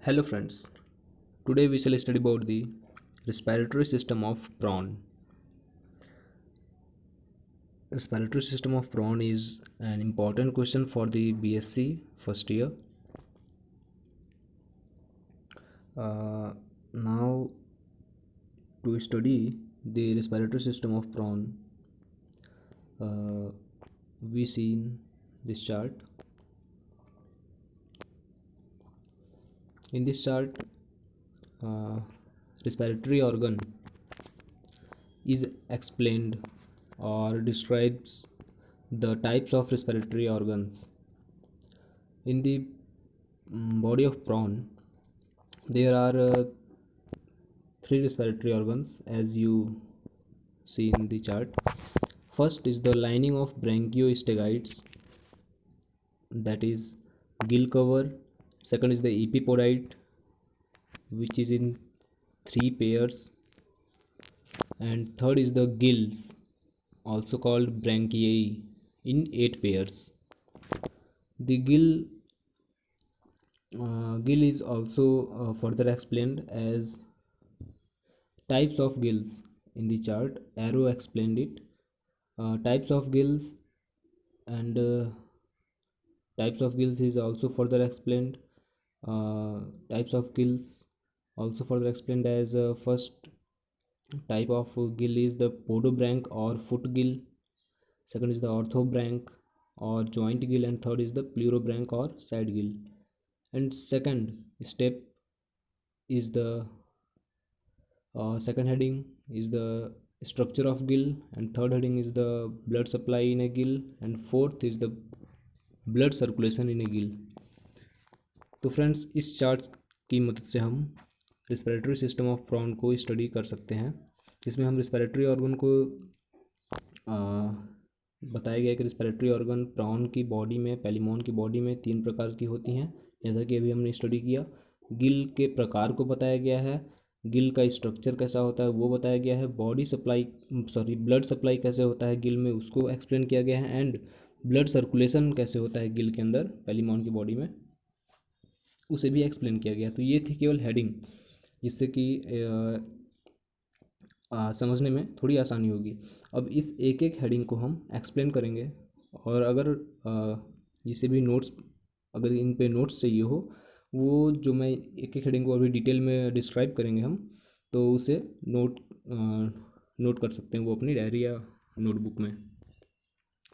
Hello friends. Today we shall study about the respiratory system of prawn. Respiratory system of prawn is an important question for the BSc first year. Uh, Now to study the respiratory system of prawn, uh, we see in this chart. In this chart, uh, respiratory organ is explained or describes the types of respiratory organs. In the body of prawn, there are three respiratory organs as you see in the chart. First is the lining of branchiostegites, that is gill cover. Second is the epipodite, which is in three pairs, and third is the gills, also called branchiae, in eight pairs. The gill is also further explained as types of gills. In the chart arrow explained it. Types of gills and types of gills is also further explained. Types of gills also further explained as first type of gill is the podobranch or foot gill. Second is the orthobranch or joint gill, and third is the pleurobranch or side gill. And second step is the second heading is the structure of gill, and third heading is the blood supply in a gill, and fourth is the blood circulation in a gill. तो friends, इस chart की मदद से हम respiratory system of prawn को study कर सकते हैं, जिसमें हम रिस्पिरेटरी ऑर्गन को बताया गया कि रिस्पिरेटरी ऑर्गन प्रॉन की बॉडी में, पेलिमोन की बॉडी में तीन प्रकार की होती हैं, जैसा कि अभी हमने स्टडी किया. गिल के प्रकार को बताया गया है, गिल का स्ट्रक्चर कैसा होता है वो बताया गया है, ब्लड सप्लाई कैसे होता है गिल में उसको एक्सप्लेन किया गया है, एंड ब्लड सर्कुलेशन कैसे होता है गिल के अंदर पेलिमोन की बॉडी में उसे भी एक्सप्लेन किया गया. तो ये थी केवल हेडिंग, जिससे कि समझने में थोड़ी आसानी होगी. अब इस एक एक हेडिंग को हम एक्सप्लेन करेंगे, और अगर जिसे भी नोट्स, अगर इन पे नोट्स चाहिए हो, वो जो मैं एक एक हेडिंग को अभी डिटेल में डिस्क्राइब करेंगे हम, तो उसे नोट कर सकते हैं वो अपनी डायरी या नोटबुक में.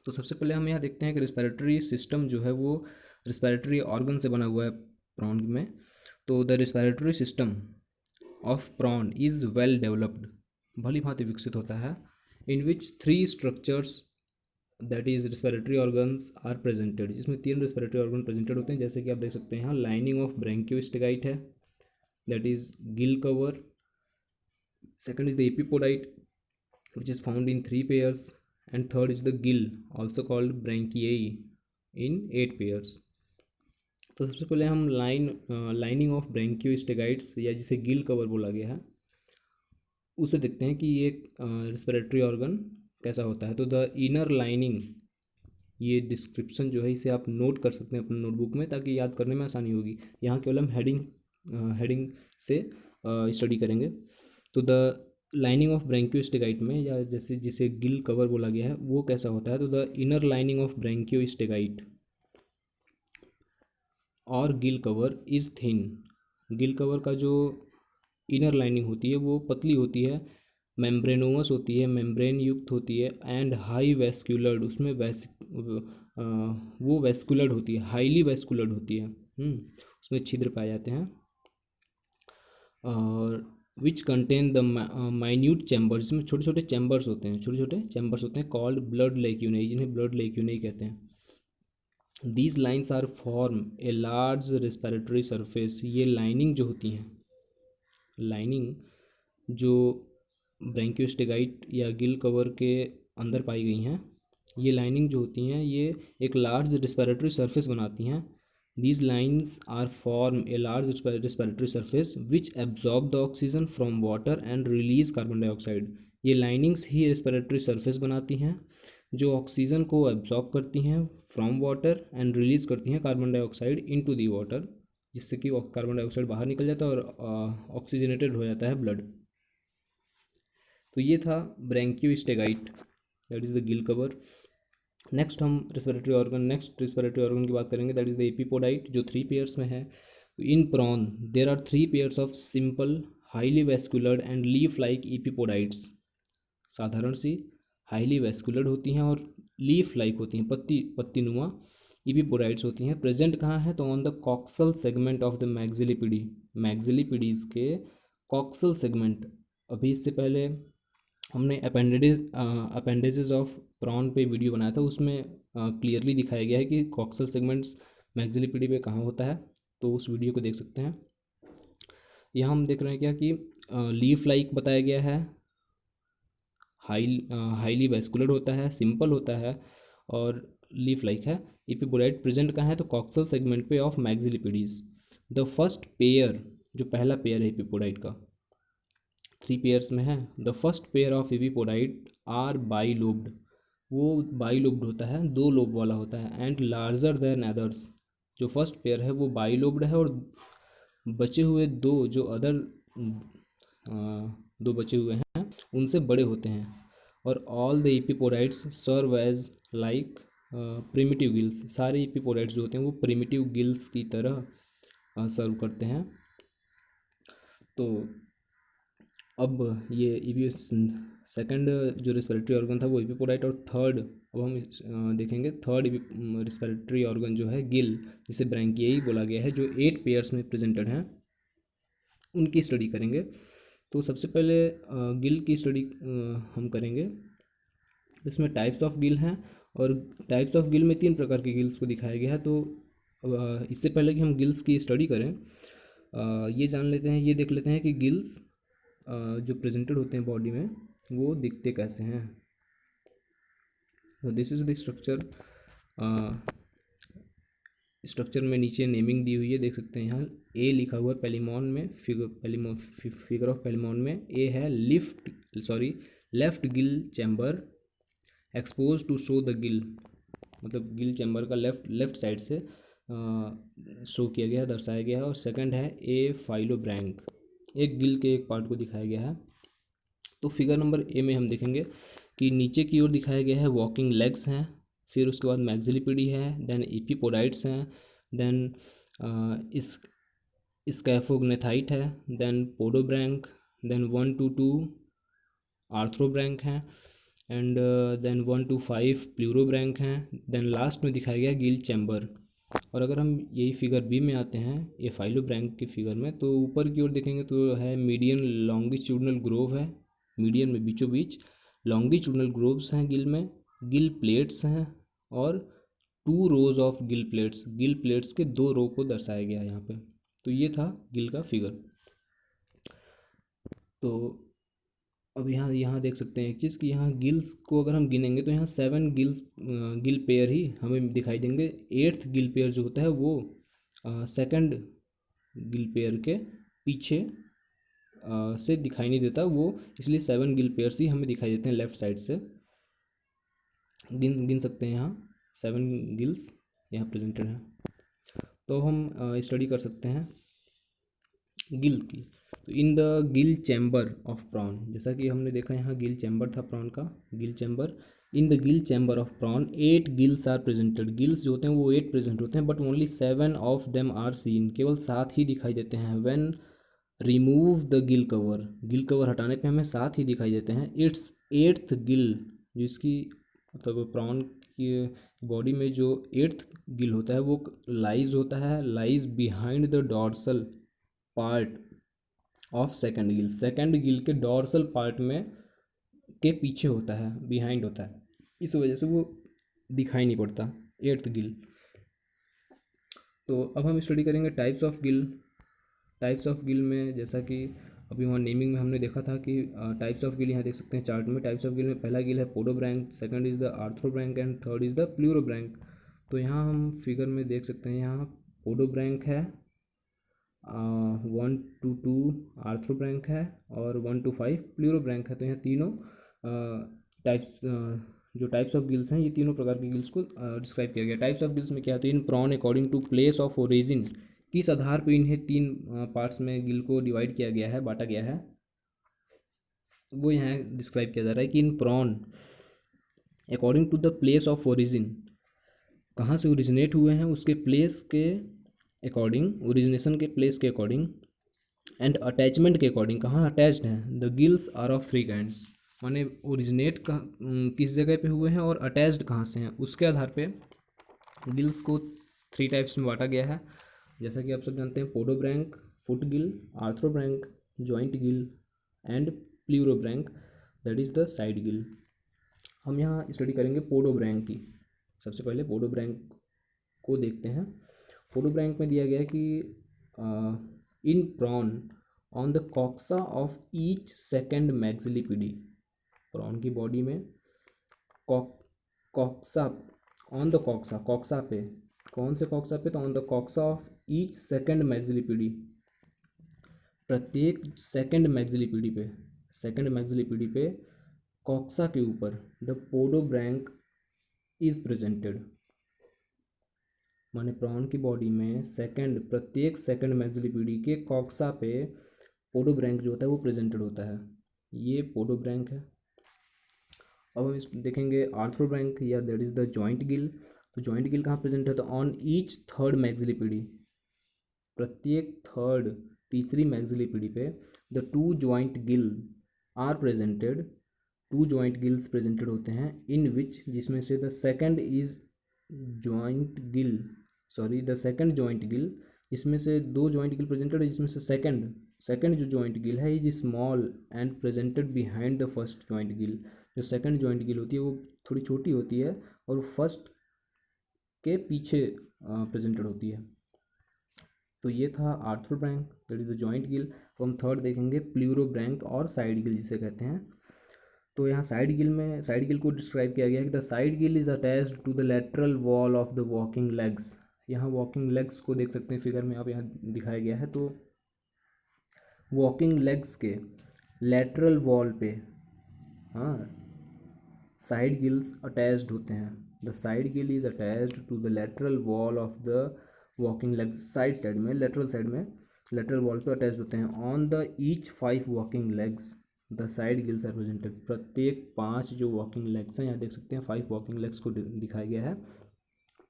तो सबसे पहले हम यहाँ देखते हैं कि रिस्पिरेटरी सिस्टम जो है वो रिस्पिरेटरी ऑर्गन से बना हुआ है प्रॉन में. तो the respiratory system of prawn is well developed, भली भांति विकसित होता है, in which three structures that is respiratory organs are presented, जिसमें तीन रिस्पिरेटरी ऑर्गन प्रेजेंटेड होते हैं, जैसे कि आप देख सकते हैं यहाँ लाइनिंग ऑफ ब्रैंकियोस्टेगाइट है, that is gill cover. Second is the epipodite which is found in three pairs, and third is the gill, also called branchiae, in eight pairs. तो सबसे पहले हम लाइनिंग ऑफ ब्रैंकियोस्टेगाइट्स या जिसे गिल कवर बोला गया है उसे देखते हैं कि ये रिस्पिरेटरी ऑर्गन कैसा होता है. तो द इनर लाइनिंग, ये डिस्क्रिप्शन जो है इसे आप नोट कर सकते हैं अपने नोटबुक में, ताकि याद करने में आसानी होगी. यहाँ केवल हम हेडिंग से स्टडी करेंगे. तो द लाइनिंग ऑफ ब्रैंकियोस्टेगाइट में, या जैसे जिसे गिल कवर बोला गया है, वो कैसा होता है. तो द इनर लाइनिंग ऑफ ब्रैंकियोस्टेगाइट और gill cover is thin. Gill cover का जो इनर लाइनिंग होती है वो पतली होती है, मेम्ब्रेनोमस होती है, मेम्ब्रेन युक्त होती है, एंड हाई वेस्कुलर्ड, उसमें वो वेस्कुलर्ड होती है, हाईली वेस्कुलर्ड होती है. उसमें छिद्र पाए जाते हैं. और which contain the minute chamber, जिसमें छोटे छोटे चैम्बर्स होते हैं, कॉल्ड ब्लड लेक्यूनाई, जिन्हें ब्लड लेक्यूनाई कहते हैं. These lines are form a large respiratory surface. ये लाइनिंग जो होती हैं, लाइनिंग जो ब्रैंकियोस्टेगाइट या गिल कवर के अंदर पाई गई हैं, ये लाइनिंग जो होती हैं ये एक लार्ज रेस्पिरेटरी सरफेस बनाती हैं. These lines are form a large respiratory surface which absorb the oxygen from water and release carbon dioxide. ये लाइनिंग्स ही रेस्पिरेटरी सरफेस बनाती हैं जो ऑक्सीजन को एब्जॉर्ब करती हैं फ्रॉम वाटर एंड रिलीज करती हैं carbon dioxide into the water, जिससे कि कार्बन डाइऑक्साइड बाहर निकल जाता है और ऑक्सीजनेटेड हो जाता है ब्लड। तो ये था branchiostegite, that is the gill cover. Next respiratory organ की बात करेंगे, दैट इज़ द एपिपोडाइट, जो 3 पेयर्स में है। In prawn there are 3 pairs of simple highly vascularised and leaf like epipodites. साधारण सी हाईली वेस्कुलर्ड होती हैं और लीफ लाइक होती हैं, पत्तीनुमा एपिपोडाइट्स होती हैं। प्रेजेंट कहाँ है? तो on the coxal segment of the maxillipedae, maxillipedes के कॉक्सल सेगमेंट। अभी इससे पहले हमने अपेंडेजेस ऑफ प्रॉन पे वीडियो बनाया था, उसमें क्लियरली दिखाया गया है कि कॉक्सल सेगमेंट्स मैक्सिलिपिडी पे कहाँ होता है, तो उस वीडियो को देख सकते हैं। यहाँ हम देख रहे हैं क्या कि लीफ लाइक बताया गया है, हाईली वेस्कुलर होता है, सिंपल होता है और लीफ लाइक है। एपिपोडाइट प्रेजेंट कहाँ है? तो कॉक्सल सेगमेंट पे ऑफ मैक्सिलिपिडीज। द फर्स्ट पेयर, जो पहला पेयर है एपिपोडाइट का, 3 पेयर्स में है। The first pair of epipodite are bilobed, वो बाइलोब्ड होता है, 2 लोब वाला होता है। एंड लार्जर देन अदर्स, जो फर्स्ट पेयर है वो बाइलोब्ड है और बचे हुए 2 जो अदर 2 बचे हुए हैं उनसे बड़े होते हैं। और all the epipodites serve as like primitive gills, सारे एपिपोडाइट्स जो होते हैं वो प्रिमिटिव गिल्स की तरह सर्व करते हैं। तो अब ये सेकंड जो रेस्पिरेटरी ऑर्गन था वो एपिपोडाइट, और थर्ड अब हम देखेंगे थर्ड रेस्पिरेटरी ऑर्गन जो है गिल, जिसे ब्रैंकियाई बोला गया है, जो 8 पेयर्स में प्रेजेंटेड हैं, उनकी स्टडी करेंगे। तो सबसे पहले गिल की स्टडी हम करेंगे। इसमें टाइप्स ऑफ गिल हैं और टाइप्स ऑफ गिल में 3 प्रकार के गिल्स को दिखाया गया है। तो इससे पहले कि हम गिल्स की स्टडी करें, ये जान लेते हैं, ये देख लेते हैं कि गिल्स जो प्रेजेंटेड होते हैं बॉडी में वो दिखते कैसे हैं। तो दिस इज़ द स्ट्रक्चर में नीचे नेमिंग दी हुई है, देख सकते हैं। यहाँ ए लिखा हुआ है पेलिमॉन में, फिगर ऑफ पेलिमॉन में ए है left gill chamber expose to show the gill, मतलब गिल चैम्बर का लेफ्ट साइड से शो किया गया है, दर्शाया गया है। और सेकंड है ए फाइलोब्रैंक, एक गिल के एक पार्ट को दिखाया गया है। तो फिगर नंबर ए में हम देखेंगे कि नीचे की ओर दिखाया गया है वॉकिंग लेग्स हैं, फिर उसके बाद मैक्सिलिपिडी है, देन एपिपोडाइट्स हैं, देन इस स्कैफोग्नेथाइट है, देन पोडोब्रैंक, देन 1 to 2 आर्थ्रोब्रैंक हैं, एंड देन 1 to 5 प्लूरोब्रैंक हैं, देन लास्ट में दिखाया गया गिल चैम्बर। और अगर हम यही फिगर बी में आते हैं, ये फाइलोब्रैंक की फिगर में, तो ऊपर की ओर देखेंगे तो है मीडियन लॉन्गिट्यूडनल ग्रोव है, मीडियन में बीचों बीच लॉन्गिट्यूडनल ग्रोव्स हैं गिल में, गिल प्लेट्स हैं और 2 rows ऑफ गिल प्लेट्स के 2 रो को दर्शाया गया है यहाँ पे। तो ये था गिल का फिगर। तो अब यहाँ देख सकते हैं एक चीज़ कि यहाँ गिल्स को अगर हम गिनेंगे तो यहाँ 7 गिल पेयर ही हमें दिखाई देंगे। 8th गिल पेयर जो होता है वो सेकंड गिल पेयर के पीछे से दिखाई नहीं देता वो, इसलिए 7 गिल पेयर्स ही हमें दिखाई देते हैं लेफ्ट साइड से। गिन सकते हैं यहाँ 7 गिल्स यहाँ प्रेजेंटेड हैं। तो हम स्टडी कर सकते हैं गिल की। तो in the gill chamber of prawn, जैसा कि हमने देखा यहाँ गिल चैम्बर था प्रॉन का, gill chamber. In the gill chamber of prawn 8 gills are presented, gills जो होते हैं वो 8 प्रेजेंट होते हैं, but only 7 of them are seen, केवल 7 ही दिखाई देते हैं। When remove the gill cover हटाने पे हमें 7 ही दिखाई देते हैं। इट्स 8th गिल, जिसकी मतलब प्रॉन की बॉडी में जो 8th गिल होता है वो lies behind the dorsal part of second Gill के डॉर्सल पार्ट में के पीछे होता है, बिहाइंड होता है, इस वजह से वो दिखाई नहीं पड़ता 8th गिल। तो अब हम स्टडी करेंगे टाइप्स ऑफ गिल में, जैसा कि अभी वहाँ नेमिंग में हमने देखा था कि टाइप्स ऑफ गिल यहाँ देख सकते हैं चार्ट में। टाइप्स ऑफ गिल में पहला गिल है podobranch, second is the arthrobranch and third is the pleurobranch. तो यहाँ हम फिगर में देख सकते हैं, यहाँ पोडोब्रैंक है, 1 to 2 आर्थ्रोब्रैंक है और 1 to 5 प्लूरोब्रैंक है। तो यहाँ तीनों टाइप्स ऑफ गिल्स हैं, ये तीनों प्रकार के गिल्स को डिस्क्राइब किया गया। टाइप्स ऑफ गिल्स में क्या होता है? In prawn according to place of origin किस आधार पर इन्हें तीन पार्ट्स में गिल को डिवाइड किया गया है, बांटा गया है, वो यहाँ डिस्क्राइब किया जा रहा है कि in prawn according to the place of origin, कहाँ से ओरिजिनेट हुए हैं उसके प्लेस के अकॉर्डिंग, ओरिजिनेशन के प्लेस के अकॉर्डिंग, एंड अटैचमेंट के अकॉर्डिंग कहाँ अटैच्ड हैं, the gills are of three kinds, माने ओरिजिनेट किस जगह पे हुए हैं और अटैच्ड कहाँ से हैं, उसके आधार पे गिल्स को थ्री टाइप्स में बांटा गया है। जैसा कि आप सब जानते हैं, podobranch foot gill, arthrobranch joint gill, and pleurobranch that is the side gill. हम यहाँ स्टडी करेंगे पोडोब्रैंक की। सबसे पहले पोडोब्रैंक को देखते हैं। पोडोब्रैंक में दिया गया है कि in prawn on the coxa of each second maxillipedae, prawn की बॉडी में coxa, on the coxa, coxa पे, कौन से कॉक्सा पे, तो on the coxa of each second maxillipedae, प्रत्येक सेकेंड मैक्सिलिपिडी पे, सेकेंड मैक्सिलिपिडी पे कॉक्सा के ऊपर द पोडोब्रैंक इज प्रेजेंटेड, माने प्रॉन की बॉडी में सेकंड, प्रत्येक सेकंड मैक्सिलिपिडी के कॉक्सा पे पोडोब्रैंक जो होता है वो प्रेजेंटेड होता है। ये पोडोब्रैंक है। अब हम इस देखेंगे आर्थ्रोब्रैंक या that is the joint gill. तो जॉइंट गिल कहाँ प्रेजेंट है, तो ऑन ईच थर्ड मैक्सिलिपिडी, प्रत्येक थर्ड, तीसरी मैक्सिलिपिडी पे the two joint gill are presented, two joint gills presented होते हैं, इन विच, जिसमें से the second is joint gill, sorry the second joint gill, इसमें से दो जॉइंट गिल प्रेजेंटेड है, जिसमें से सेकंड जो जॉइंट गिल है is small and presented behind the first joint Gill. जो सेकंड जॉइंट गिल होती है वो थोड़ी छोटी होती है और फर्स्ट के पीछे प्रेजेंटेड होती है। तो ये था arthrobranch that is the joint gill. तो हम थर्ड देखेंगे प्ल्यूरोब्रैंक और साइड गिल जिसे कहते हैं। तो यहाँ साइड गिल में, साइड गिल को डिस्क्राइब किया गया है कि the side gill is attached to the lateral wall of the walking legs. यहाँ वॉकिंग लेग्स को देख सकते हैं फिगर में, आप यहाँ दिखाया गया है। तो वॉकिंग लेग्स के लेटरल वॉल पे, हाँ, साइड गिल्स अटैच्ड होते हैं। The side gill is attached to the lateral wall of the walking legs, side में, लेटरल साइड में, लेटरल वॉल पे अटैच्ड होते हैं। On the each 5 walking legs the side gills are presented, प्रत्येक 5 जो walking legs हैं, यहाँ देख सकते हैं 5 वॉकिंग लेग्स को दिखाया गया है।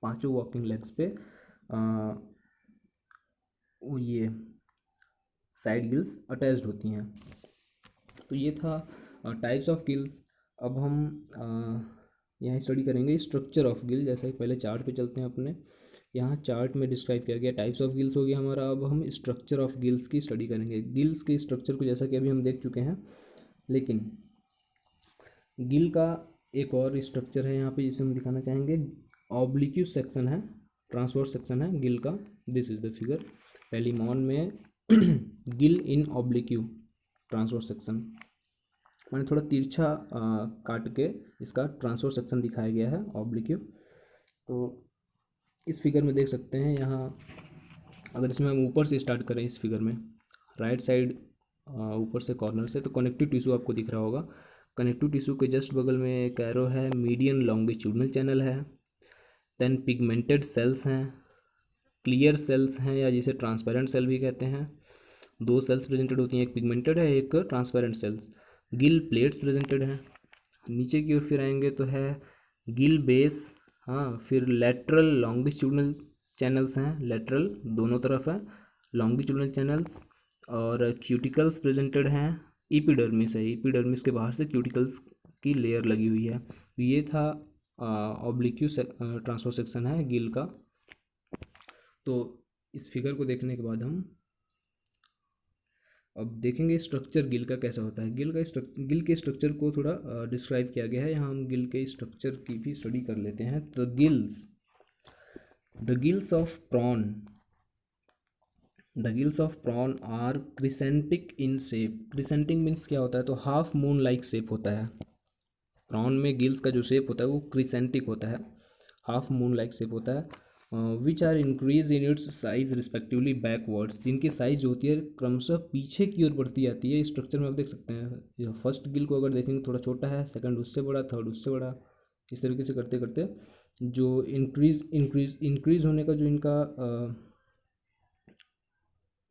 पांचों वॉकिंग लेग्स पे ये साइड गिल्स अटैच्ड होती हैं। तो ये था टाइप्स ऑफ गिल्स। अब हम यहाँ स्टडी करेंगे स्ट्रक्चर ऑफ गिल। जैसा कि पहले चार्ट पे चलते हैं अपने, यहाँ चार्ट में डिस्क्राइब किया गया टाइप्स ऑफ गिल्स हो गया हमारा। अब हम स्ट्रक्चर ऑफ गिल्स की स्टडी करेंगे। गिल्स के स्ट्रक्चर को जैसा कि अभी हम देख चुके हैं, लेकिन गिल का एक और स्ट्रक्चर है यहाँ पे जिसे हम दिखाना चाहेंगे। ऑब्लिक्यू सेक्शन है, ट्रांसवर्स सेक्शन है गिल का। This is the figure. Palaemon में gill in oblique transverse section, मैंने थोड़ा तिरछा काट के इसका ट्रांसवर्स सेक्शन दिखाया गया है, ऑब्लिक्यू। तो इस फिगर में देख सकते हैं यहाँ, अगर इसमें हम ऊपर से स्टार्ट करें इस फिगर में, राइट साइड ऊपर से कॉर्नर से, तो कनेक्टिव टिश्यू आपको दिख रहा होगा। कनेक्टिव टिश्यू के जस्ट बगल में एक एरो है, मीडियन लॉन्गिट्यूडनल चैनल है, देन पिगमेंटेड सेल्स हैं, क्लियर सेल्स हैं या जिसे ट्रांसपेरेंट सेल भी कहते हैं। दो सेल्स प्रेजेंटेड होती हैं, एक पिगमेंटेड है, एक transparent cells. Gill plates presented हैं। नीचे की ओर फिर आएंगे तो है गिल बेस, हाँ, फिर लेटरल लॉन्गिट्यूडनल चैनल्स हैं, लेटरल दोनों तरफ है लॉन्गिट्यूडनल चैनल्स, और क्यूटिकल्स प्रेजेंटेड हैं। इपिडर्मिस है, इपिडर्मिस के बाहर से क्यूटिकल्स की लेयर लगी हुई है। ये था ऑब्लिक्यू ट्रांसफर सेक्शन है गिल का। तो इस फिगर को देखने के बाद हम अब देखेंगे स्ट्रक्चर गिल का कैसा होता है। गिल के स्ट्रक्चर को थोड़ा डिस्क्राइब किया गया है। यहाँ हम गिल के स्ट्रक्चर की भी स्टडी कर लेते हैं। The gills of prawn, the gills of prawn are crescentic in shape. Crescentic means क्या होता है, तो हाफ मून लाइक शेप होता है। प्रॉन में गिल्स का जो शेप होता है वो क्रिसेंटिक होता है, हाफ मून लाइक शेप होता है। Which are increase in its size respectively backwards, जिनकी साइज जो होती है क्रमशः पीछे की ओर बढ़ती जाती है। स्ट्रक्चर में आप देख सकते हैं, फर्स्ट गिल को अगर देखेंगे थोड़ा छोटा है, सेकंड उससे बड़ा, थर्ड उससे बड़ा, इस तरीके से करते करते जो इंक्रीज होने का जो इनका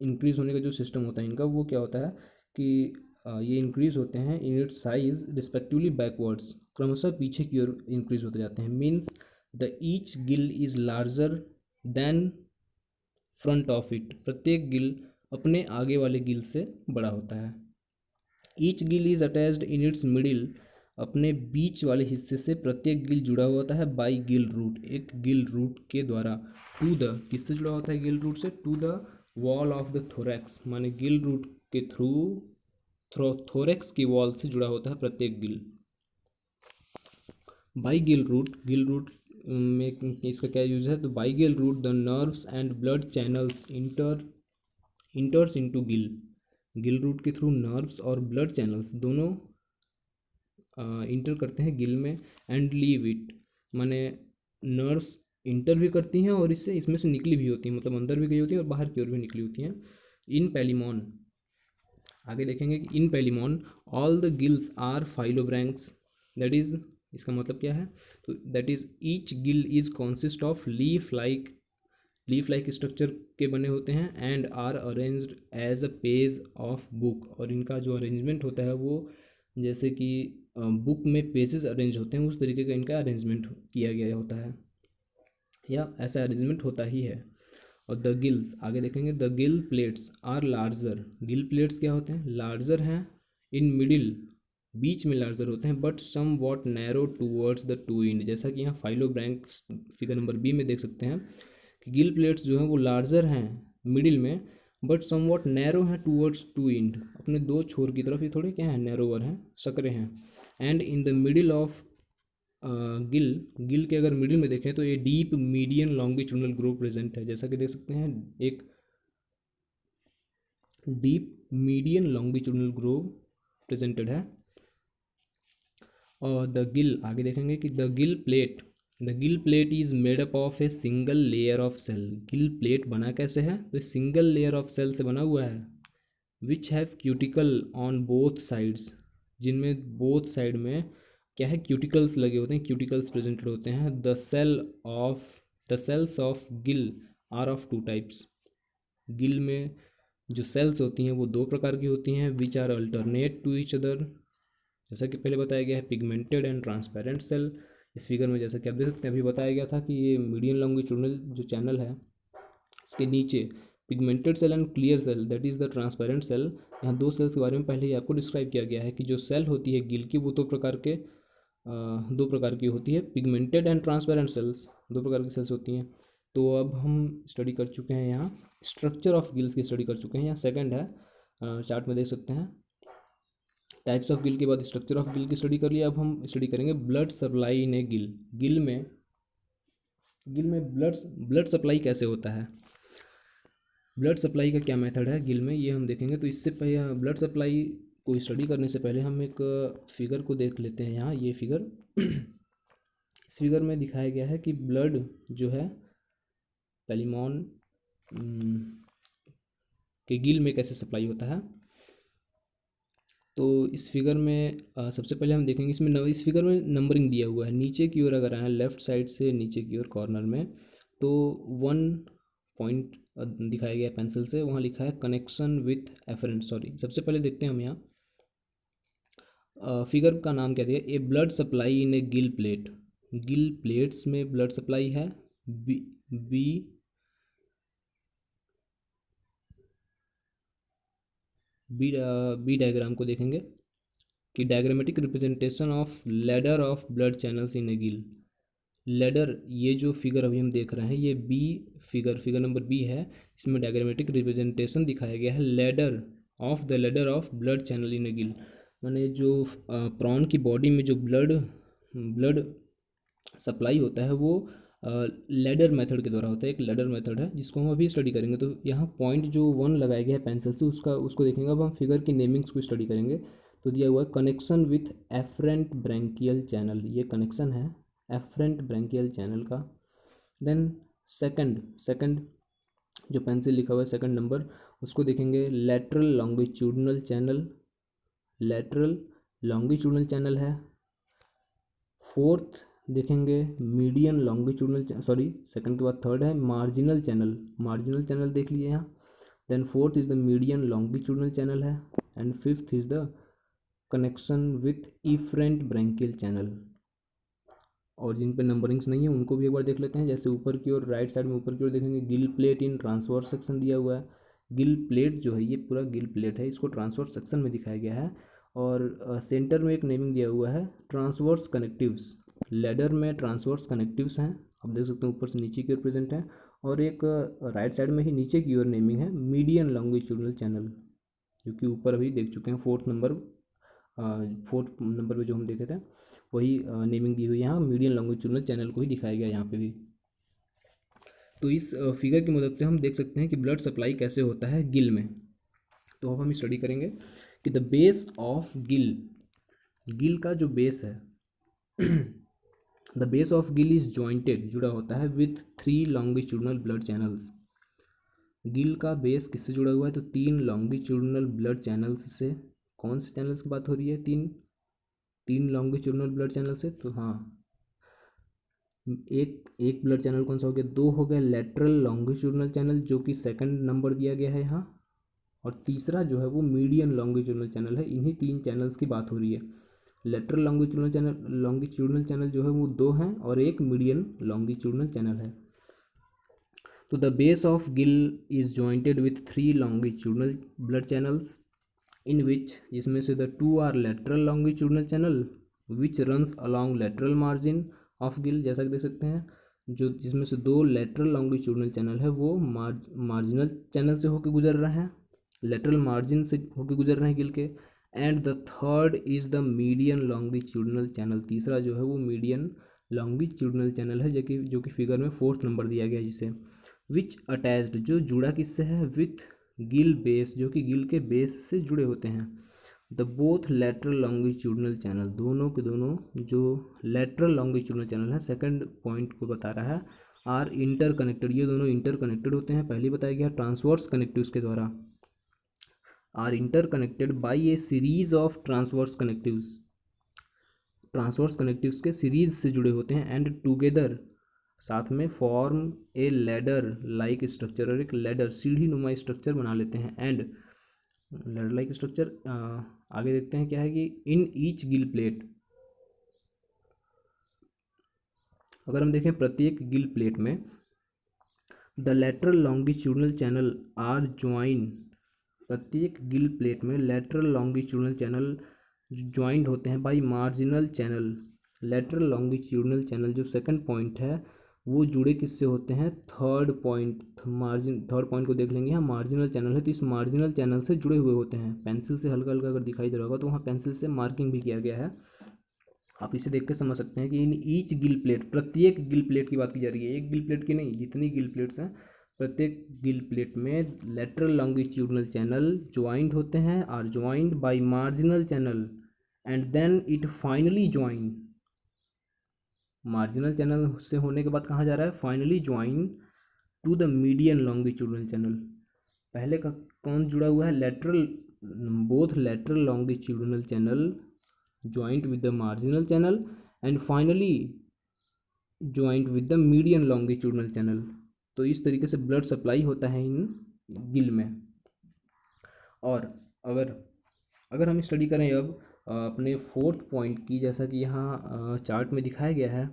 इंक्रीज़ होने का जो सिस्टम होता है इनका, वो क्या होता है कि ये इंक्रीज़ होते हैं इन इट्स साइज रिस्पेक्टिवली बैकवर्ड्स, क्रमशः पीछे की ओर इंक्रीज़ होते जाते हैं। Means the each Gill is larger than front of it, प्रत्येक गिल अपने आगे वाले गिल से बड़ा होता है। Each gill is attached in its middle, अपने बीच वाले हिस्से से प्रत्येक गिल जुड़ा हुआ होता है बाई गिल रूट, एक गिल रूट के द्वारा। टू द, किससे जुड़ा होता है गिल रूट से? To the wall of the thorax, माने गिल रूट के थ्रू थोरैक्स की वॉल से जुड़ा होता है प्रत्येक gill. By gill root, gill root में इसका क्या यूज है? तो by gill root the nerves and blood channels enters into gill, gill root के थ्रू नर्व्स और ब्लड चैनल्स दोनों इंटर करते हैं गिल में। एंड लीव इट, माने नर्व्स इंटर भी करती हैं और इससे इसमें से निकली भी होती हैं, मतलब अंदर भी गई होती हैं और बाहर की ओर भी निकली होती हैं। इन पैलिमॉन, आगे देखेंगे कि in Palaemon all the gills are phyllobranchs, that is, इसका मतलब क्या है? तो that is each gill is consist of leaf like structure के बने होते हैं and are arranged as a page of book, और इनका जो अरेंजमेंट होता है वो जैसे कि बुक में पेजेस अरेंज होते हैं उस तरीके का इनका अरेंजमेंट किया गया होता है, या ऐसा अरेंजमेंट होता ही है। और द गिल्स, आगे देखेंगे, the gill plates are larger, gill plates क्या होते हैं? लार्जर हैं इन मिडिल, बीच में लार्जर होते हैं, but somewhat narrow towards the two end, जैसा कि यहाँ फाइलोब्रैंक फिगर नंबर बी में देख सकते हैं कि गिल प्लेट्स जो हैं वो लार्जर हैं मिडिल में, बट सम वॉट नैरो हैं टूवर्ड्स टू इंड, अपने दो छोर की तरफ ये थोड़े क्या हैं? नैरोवर हैं, सकरे हैं। And in the middle of gill, gill के अगर मिडिल में देखें तो ये deep median longitudinal groove present है, जैसा कि देख सकते हैं एक deep median longitudinal groove presented है। और द गिल, आगे देखेंगे कि the gill plate is made up of a single layer of cell, gill plate बना कैसे है? तो सिंगल लेयर ऑफ सेल से बना हुआ है। Which have cuticle on both sides, जिनमें बोथ साइड में क्या है? क्यूटिकल्स लगे होते हैं, क्यूटिकल्स प्रेजेंटेड होते हैं। The cells of gill are of two types, gill में जो सेल्स होती हैं वो दो प्रकार की होती हैं। Which are alternate to each other, जैसा कि पहले बताया गया है, पिगमेंटेड एंड ट्रांसपेरेंट सेल। इस फिगर में जैसा कि आप देख सकते हैं अभी बताया गया था कि ये मीडियन लॉन्गिट्यूडनल जो चैनल है इसके नीचे pigmented cell and clear cell, that is the transparent cell. यहाँ दो सेल्स के बारे में पहले ही आपको डिस्क्राइब किया गया है कि जो सेल होती है गिल की वो दो प्रकार की होती है, पिगमेंटेड एंड ट्रांसपेरेंट सेल्स, दो प्रकार की सेल्स होती हैं। तो अब हम स्टडी कर चुके हैं यहाँ स्ट्रक्चर ऑफ गिल्स की स्टडी कर चुके हैं, यहाँ सेकंड है, चार्ट में देख सकते हैं। टाइप्स ऑफ गिल के बाद स्ट्रक्चर ऑफ गिल की स्टडी कर लिया, अब हम स्टडी करेंगे blood supply in a Gill. Gill में ब्लड सप्लाई कैसे होता है, ब्लड सप्लाई का क्या मेथड है गिल में, ये हम देखेंगे। तो इससे पहले ब्लड सप्लाई को स्टडी करने से पहले हम एक फिगर को देख लेते हैं। यहाँ ये फिगर इस फिगर में दिखाया गया है कि ब्लड जो है पैलिमॉन के गिल में कैसे सप्लाई होता है। तो इस फिगर में सबसे पहले हम देखेंगे इस फिगर में नंबरिंग दिया हुआ है, नीचे की ओर अगर आए लेफ़्ट साइड से नीचे की ओर कॉर्नर में, तो 1 पॉइंट दिखाया गया है पेंसिल से, वहाँ लिखा है कनेक्शन विथ एफरेंट। सॉरी, सबसे पहले देखते हैं हम यहाँ फिगर का नाम क्या दिया, a blood supply in a gill plate, gill plates में ब्लड सप्लाई है। B B B B diagram को देखेंगे कि diagrammatic representation of ladder of blood channels in a gill. Ladder, ये जो फिगर अभी हम देख रहे हैं ये फिगर नंबर बी है, इसमें डायग्रामेटिक रिप्रेजेंटेशन दिखाया गया है ladder of blood channel in a gill, माने जो प्रॉन की बॉडी में जो ब्लड सप्लाई होता है वो लैडर मेथड के द्वारा होता है, एक लैडर मेथड है जिसको हम अभी स्टडी करेंगे। तो यहाँ पॉइंट जो 1 लगाया गया है पेंसिल से उसको देखेंगे। अब हम फिगर की नेमिंग्स को स्टडी करेंगे। तो दिया हुआ है connection with efferent branchial channel, ये कनेक्शन है एफरेंट ब्रैंकियल चैनल का। देन सेकंड जो पेंसिल लिखा हुआ है सेकंड नंबर, उसको देखेंगे लेटरल लॉन्गिट्यूडनल चैनल है। फोर्थ देखेंगे मीडियन लॉन्गिट्यूडनल, सॉरी सेकंड के बाद थर्ड है मार्जिनल चैनल देख लिए यहाँ। Then fourth is the median longitudinal channel है, and fifth is the connection with efferent branchial channel. और जिन पे नंबरिंग्स नहीं है उनको भी एक बार देख लेते हैं। जैसे ऊपर की ओर राइट साइड में ऊपर की ओर देखेंगे गिल प्लेट इन ट्रांसवर्स सेक्शन दिया हुआ है। गिल प्लेट जो है ये पूरा गिल प्लेट है, इसको ट्रांसवर्स सेक्शन में दिखाया गया है। और सेंटर में एक नेमिंग दिया हुआ है ट्रांसवर्स कनेक्टिव्स। लेडर में ट्रांसवर्स कनेक्टिव्स हैं, आप देख सकते हैं ऊपर से नीचे की ओर प्रेजेंट है। और एक राइट साइड में ही नीचे की ओर नेमिंग है मीडियन लॉन्गिट्यूडनल चैनल, जो कि ऊपर अभी देख चुके हैं फोर्थ नंबर पे जो हम देखे थे वही नेमिंग दी हुई है यहाँ, मीडियम लॉन्गिट्यूडनल चैनल को ही दिखाया गया यहाँ पे भी। तो इस फिगर की मदद से हम देख सकते हैं कि ब्लड सप्लाई कैसे होता है गिल में। तो अब हम स्टडी करेंगे कि the base of gill, Gill का जो बेस है the base of gill is jointed, जुड़ा होता है with 3 longitudinal blood channels. Gill का बेस किससे जुड़ा हुआ है? तो 3 लॉन्गिट्यूडनल ब्लड चैनल्स से। कौन से चैनल्स की बात हो रही है? तीन लॉन्गिट्यूडनल ब्लड चैनल से। तो हाँ, एक ब्लड चैनल कौन सा हो गया? 2 हो गया लेटरल लॉन्गिट्यूडनल चैनल, जो कि सेकंड नंबर दिया गया है यहाँ। और तीसरा जो है वो मीडियन लॉन्गिट्यूडनल चैनल है। इन्हीं 3 चैनल्स की बात हो रही है। लेटरल लॉन्गिट्यूडनल चैनल जो है वो 2 हैं और एक मीडियन लॉन्गिट्यूडनल चैनल है। तो the base of gill is jointed with 3 longitudinal blood channels in which, जिसमें से the 2 are lateral longitudinal channel which runs along lateral margin of gill. जैसा कि देख सकते हैं, जो जिसमें से 2 लेटरल लॉन्गिट्यूडनल चैनल है वो मार्जिनल चैनल से होकर गुजर रहे हैं, लेटरल मार्जिन से होकर गुजर रहे हैं गिल के। And the third is the median longitudinal channel, तीसरा जो है वो मीडियन लॉन्गिट्यूडनल चैनल है, जो कि फिगर में फोर्थ नंबर दिया गया है जिसे। विच अटैच्ड, जो जुड़ा किससे है? विथ गिल बेस, जो कि गिल के बेस से जुड़े होते हैं। The both lateral longitudinal channel, दोनों के दोनों जो लेटरल लॉन्गिट्यूडनल चैनल है, सेकंड पॉइंट को बता रहा है, आर इंटर कनेक्टेड, ये दोनों इंटर कनेक्टेड होते हैं। पहले बताया गया ट्रांसवर्स कनेक्टिव्स के द्वारा। Are interconnected by a series of transverse connectives, transverse connectives के सीरीज से जुड़े होते हैं। एंड टुगेदर, साथ में, form a ladder like structure, और एक लैडर सीढ़ी नुमा स्ट्रक्चर बना लेते हैं। एंड लैडर लाइक स्ट्रक्चर आगे देखते हैं क्या है कि इन ईच गिल प्लेट, अगर हम देखें प्रत्येक गिल प्लेट में the lateral longitudinal channel are join, प्रत्येक गिल प्लेट में लेटरल लॉन्गिट्यूडनल चैनल ज्वाइंट होते हैं by marginal channel. Lateral longitudinal channel जो सेकंड पॉइंट है वो जुड़े किससे होते हैं? थर्ड पॉइंट को देख लेंगे यहाँ, मार्जिनल चैनल है तो इस मार्जिनल चैनल से जुड़े हुए होते हैं। पेंसिल से हल्का हल्का अगर दिखाई दे रहा होगा तो वहाँ पेंसिल से मार्किंग भी किया गया है, आप इसे देख के समझ सकते हैं कि इन ईच गिल प्लेट, प्रत्येक गिल प्लेट की बात की जा रही है, एक गिल प्लेट की नहीं, जितनी गिल प्लेट्स हैं प्रत्येक गिल प्लेट में लेटरल लॉन्गिट्यूडनल चैनल ज्वाइंट होते हैं, are joint by marginal channel, and then it finally join, marginal channel से होने के बाद कहाँ जा रहा है? Finally join to the median longitudinal channel. पहले का कौन जुड़ा हुआ है? Lateral, both lateral longitudinal channel joint with the marginal channel and finally joint with the median longitudinal channel. तो इस तरीके से ब्लड सप्लाई होता है इन गिल में। और अगर हम स्टडी करें अब अपने फोर्थ पॉइंट की, जैसा कि यहाँ चार्ट में दिखाया गया है,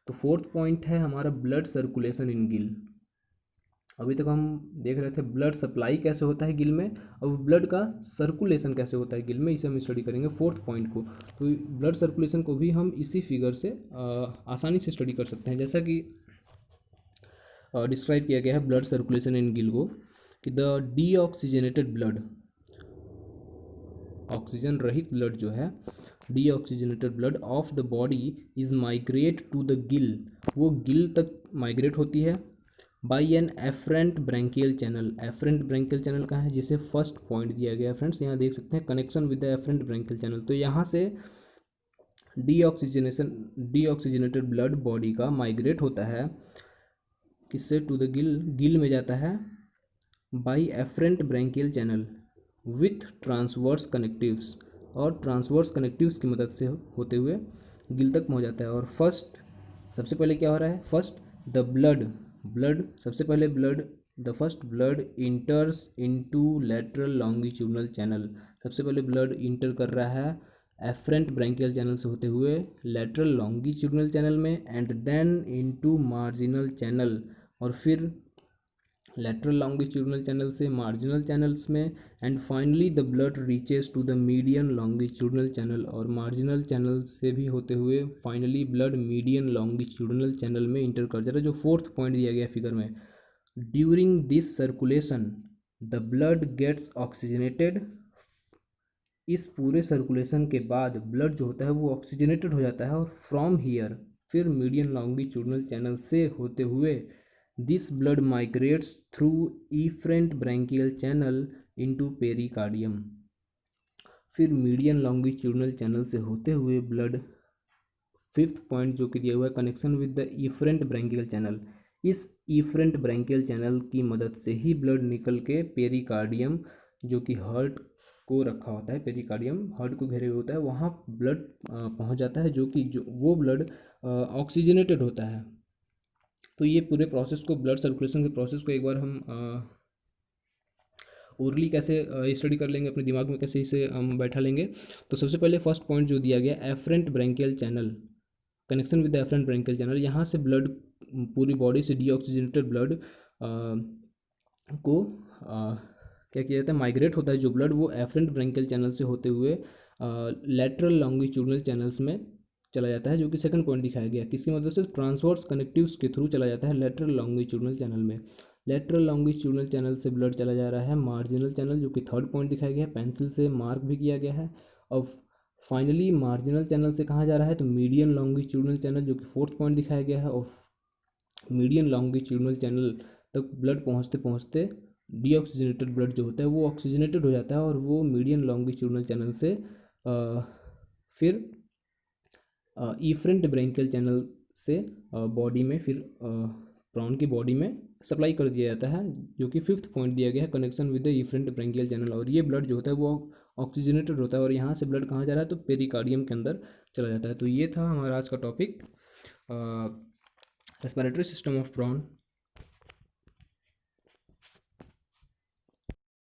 तो फोर्थ पॉइंट है हमारा ब्लड सर्कुलेशन इन गिल। अभी तक हम देख रहे थे ब्लड सप्लाई कैसे होता है गिल में, अब ब्लड का सर्कुलेशन कैसे होता है गिल में, इसे हम स्टडी करेंगे फोर्थ पॉइंट को। तो ब्लड सर्कुलेशन को भी हम इसी फिगर से आसानी से स्टडी कर सकते हैं। जैसा कि डिस्क्राइब किया गया है ब्लड सर्कुलेशन इन गिल को, कि द डीऑक्सीजनेटेड ब्लड, ऑक्सीजन रहित ब्लड जो है, deoxygenated blood of the body is migrate to the gill, वो गिल तक माइग्रेट होती है by an efferent branchial channel. Efferent branchial channel कहाँ है? जिसे फर्स्ट पॉइंट दिया गया है फ्रेंड्स, यहाँ देख सकते हैं connection with the efferent branchial channel. तो यहाँ से डीऑक्सीजनेटेड ब्लड बॉडी का माइग्रेट होता है किससे? टू द गिल, गिल में जाता है by efferent branchial channel with transverse connectives, और ट्रांसवर्स कनेक्टिव्स की मदद से होते हुए गिल तक पहुँच जाता है। और फर्स्ट, सबसे पहले क्या हो रहा है? फर्स्ट द ब्लड सबसे पहले blood the first blood इंटर्स into lateral longitudinal channel. सबसे पहले ब्लड इंटर कर रहा है एफरेंट ब्रैंकियल चैनल से होते हुए लेटरल लॉन्गिट्यूडनल चैनल में, and then into marginal channel, और फिर लेटरल लॉन्गिट्यूडनल चैनल से मार्जिनल चैनल्स में, and finally the blood reaches to the median longitudinal channel, और मार्जिनल चैनल से भी होते हुए finally blood median longitudinal channel में इंटर कर जाता है। जो फोर्थ पॉइंट दिया गया फिगर में, during this circulation the blood gets oxygenated. इस पूरे सर्कुलेशन के बाद ब्लड जो होता है वो ऑक्सीजनेटेड हो जाता है, और फ्रॉम हियर फिर मीडियन लॉन्गिट्यूडनल चैनल से होते हुए this blood migrates through efferent branchial channel into pericardium. फिर मीडियन लॉन्गिट्यूडनल चैनल से होते हुए ब्लड, फिफ्थ पॉइंट जो कि दिया हुआ है, connection with the efferent branchial channel. इस इफरेंट ब्रैंकियल चैनल की मदद से ही ब्लड निकल के पेरिकार्डियम, जो कि हार्ट को रखा होता है, पेरिकार्डियम हार्ट को घेरे हुए होता है, वहाँ ब्लड पहुँच जाता है, जो कि वो ब्लड ऑक्सीजनेटेड होता है। तो ये पूरे प्रोसेस को, ब्लड सर्कुलेशन के प्रोसेस को एक बार हम ओरली कैसे स्टडी कर लेंगे, अपने दिमाग में कैसे इसे हम बैठा लेंगे। तो सबसे पहले फर्स्ट पॉइंट जो दिया गया, efferent branchial channel, connection with the efferent branchial channel. यहाँ से ब्लड, पूरी बॉडी से डीऑक्सीजनेटेड ब्लड को क्या किया जाता है, माइग्रेट होता है जो ब्लड, वो एफरेंट ब्रैंकियल चैनल से होते हुए लेटरल लॉन्गिट्यूडनल चैनल्स में चला जाता है, जो कि सेकंड पॉइंट दिखाया गया। किसकी मदद से, ट्रांसवर्स कनेक्टिव्स के थ्रू चला जाता है लेटरल लॉन्गिट्यूडनल चैनल में। लेटरल लॉन्गिट्यूडनल चैनल से ब्लड चला जा रहा है मार्जिनल चैनल, जो कि थर्ड पॉइंट दिखाया गया है, पेंसिल से मार्क भी किया गया है। अब फाइनली मार्जिनल चैनल से कहाँ जा रहा है, तो मीडियन लॉन्गिट्यूडनल चैनल, जो कि फोर्थ पॉइंट दिखाया गया है। और मीडियन लॉन्गिट्यूडनल चैनल तक ब्लड पहुँचते पहुँचते डीऑक्सीजनेटेड ब्लड जो होता है वो ऑक्सीजनेटेड हो जाता है, और वो मीडियन लॉन्गिट्यूडनल चैनल से फिर इफरेंट ब्रैंकियल चैनल से बॉडी में, फिर प्रॉन की बॉडी में सप्लाई कर दिया जाता है, जो कि फिफ्थ पॉइंट दिया गया है, connection with the efferent branchial channel. और ये ब्लड जो होता है वो ऑक्सीजनेटेड होता है, और यहाँ से ब्लड कहाँ जा रहा है, तो पेरिकार्डियम के अंदर चला जाता है। तो ये था हमारा आज का topic, respiratory system of prawn.